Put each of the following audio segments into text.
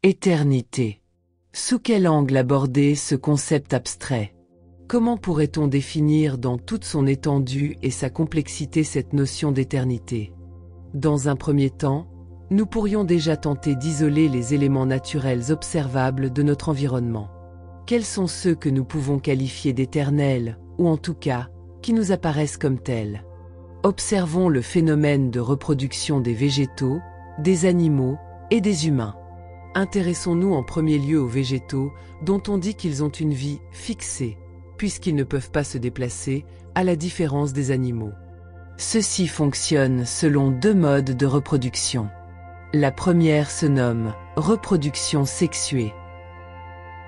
Éternité. Sous quel angle aborder ce concept abstrait? Comment pourrait-on définir dans toute son étendue et sa complexité cette notion d'éternité? Dans un premier temps, nous pourrions déjà tenter d'isoler les éléments naturels observables de notre environnement. Quels sont ceux que nous pouvons qualifier d'éternels, ou en tout cas, qui nous apparaissent comme tels? Observons le phénomène de reproduction des végétaux, des animaux et des humains. Intéressons-nous en premier lieu aux végétaux, dont on dit qu'ils ont une vie fixée, puisqu'ils ne peuvent pas se déplacer, à la différence des animaux. Ceux-ci fonctionnent selon deux modes de reproduction. La première se nomme reproduction sexuée.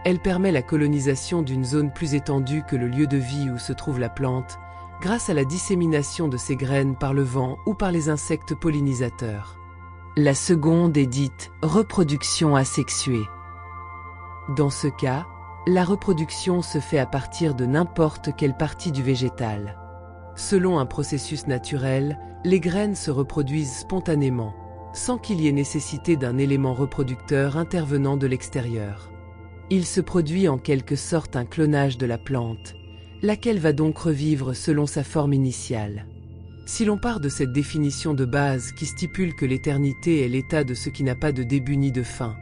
Elle permet la colonisation d'une zone plus étendue que le lieu de vie où se trouve la plante, grâce à la dissémination de ses graines par le vent ou par les insectes pollinisateurs. La seconde est dite reproduction asexuée. Dans ce cas, la reproduction se fait à partir de n'importe quelle partie du végétal. Selon un processus naturel, les graines se reproduisent spontanément, sans qu'il y ait nécessité d'un élément reproducteur intervenant de l'extérieur. Il se produit en quelque sorte un clonage de la plante, laquelle va donc revivre selon sa forme initiale. Si l'on part de cette définition de base qui stipule que l'éternité est l'état de ce qui n'a pas de début ni de fin,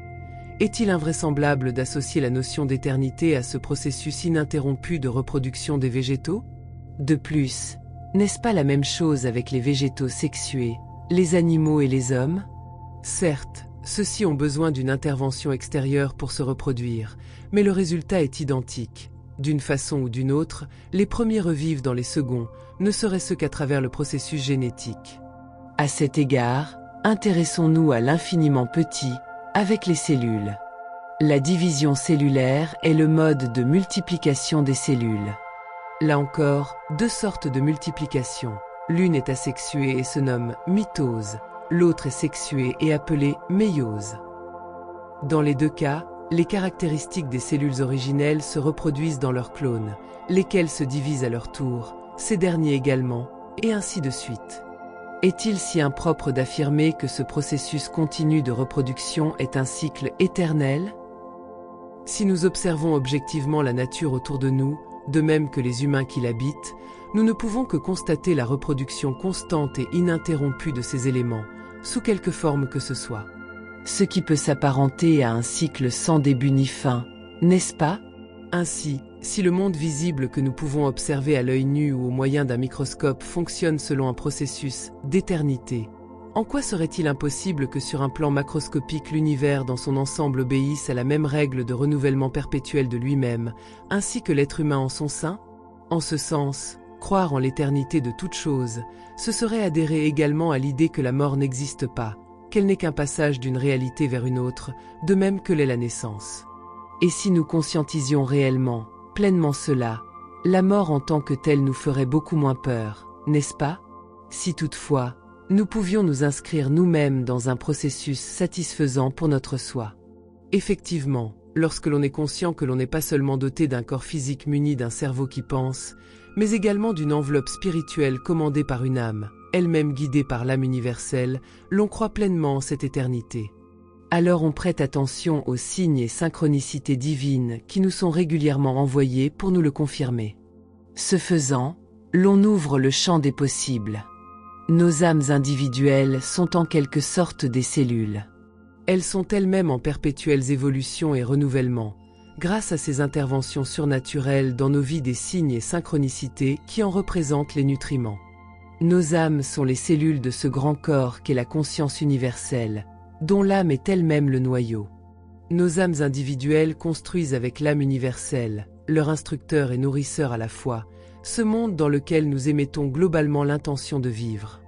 est-il invraisemblable d'associer la notion d'éternité à ce processus ininterrompu de reproduction des végétaux? De plus, n'est-ce pas la même chose avec les végétaux sexués, les animaux et les hommes? Certes, ceux-ci ont besoin d'une intervention extérieure pour se reproduire, mais le résultat est identique. D'une façon ou d'une autre, les premiers revivent dans les seconds, ne serait-ce qu'à travers le processus génétique. À cet égard, intéressons-nous à l'infiniment petit, avec les cellules. La division cellulaire est le mode de multiplication des cellules. Là encore, deux sortes de multiplication. L'une est asexuée et se nomme mitose, l'autre est sexuée et appelée méiose. Dans les deux cas, les caractéristiques des cellules originelles se reproduisent dans leurs clones, lesquels se divisent à leur tour, ces derniers également, et ainsi de suite. Est-il si impropre d'affirmer que ce processus continu de reproduction est un cycle éternel? Si nous observons objectivement la nature autour de nous, de même que les humains qui l'habitent, nous ne pouvons que constater la reproduction constante et ininterrompue de ces éléments, sous quelque forme que ce soit. Ce qui peut s'apparenter à un cycle sans début ni fin, n'est-ce pas? Ainsi, si le monde visible que nous pouvons observer à l'œil nu ou au moyen d'un microscope fonctionne selon un processus d'éternité, en quoi serait-il impossible que sur un plan macroscopique l'univers dans son ensemble obéisse à la même règle de renouvellement perpétuel de lui-même, ainsi que l'être humain en son sein? En ce sens, croire en l'éternité de toute chose, ce serait adhérer également à l'idée que la mort n'existe pas, qu'elle n'est qu'un passage d'une réalité vers une autre, de même que l'est la naissance. Et si nous conscientisions réellement, pleinement cela, la mort en tant que telle nous ferait beaucoup moins peur, n'est-ce pas? Si toutefois, nous pouvions nous inscrire nous-mêmes dans un processus satisfaisant pour notre soi. Effectivement, lorsque l'on est conscient que l'on n'est pas seulement doté d'un corps physique muni d'un cerveau qui pense, mais également d'une enveloppe spirituelle commandée par une âme, elle-même guidée par l'âme universelle, l'on croit pleinement en cette éternité. Alors on prête attention aux signes et synchronicités divines qui nous sont régulièrement envoyés pour nous le confirmer. Ce faisant, l'on ouvre le champ des possibles. Nos âmes individuelles sont en quelque sorte des cellules. Elles sont elles-mêmes en perpétuelles évolutions et renouvellements, grâce à ces interventions surnaturelles dans nos vies des signes et synchronicités qui en représentent les nutriments. Nos âmes sont les cellules de ce grand corps qu'est la conscience universelle, dont l'âme est elle-même le noyau. Nos âmes individuelles construisent avec l'âme universelle, leur instructeur et nourrisseur à la fois, ce monde dans lequel nous émettons globalement l'intention de vivre.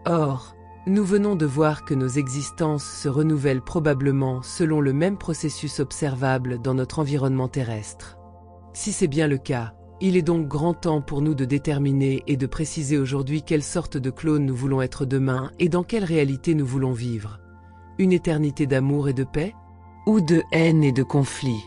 Or, nous venons de voir que nos existences se renouvellent probablement selon le même processus observable dans notre environnement terrestre. Si c'est bien le cas, il est donc grand temps pour nous de déterminer et de préciser aujourd'hui quelle sorte de clone nous voulons être demain et dans quelle réalité nous voulons vivre. Une éternité d'amour et de paix? Ou de haine et de conflit?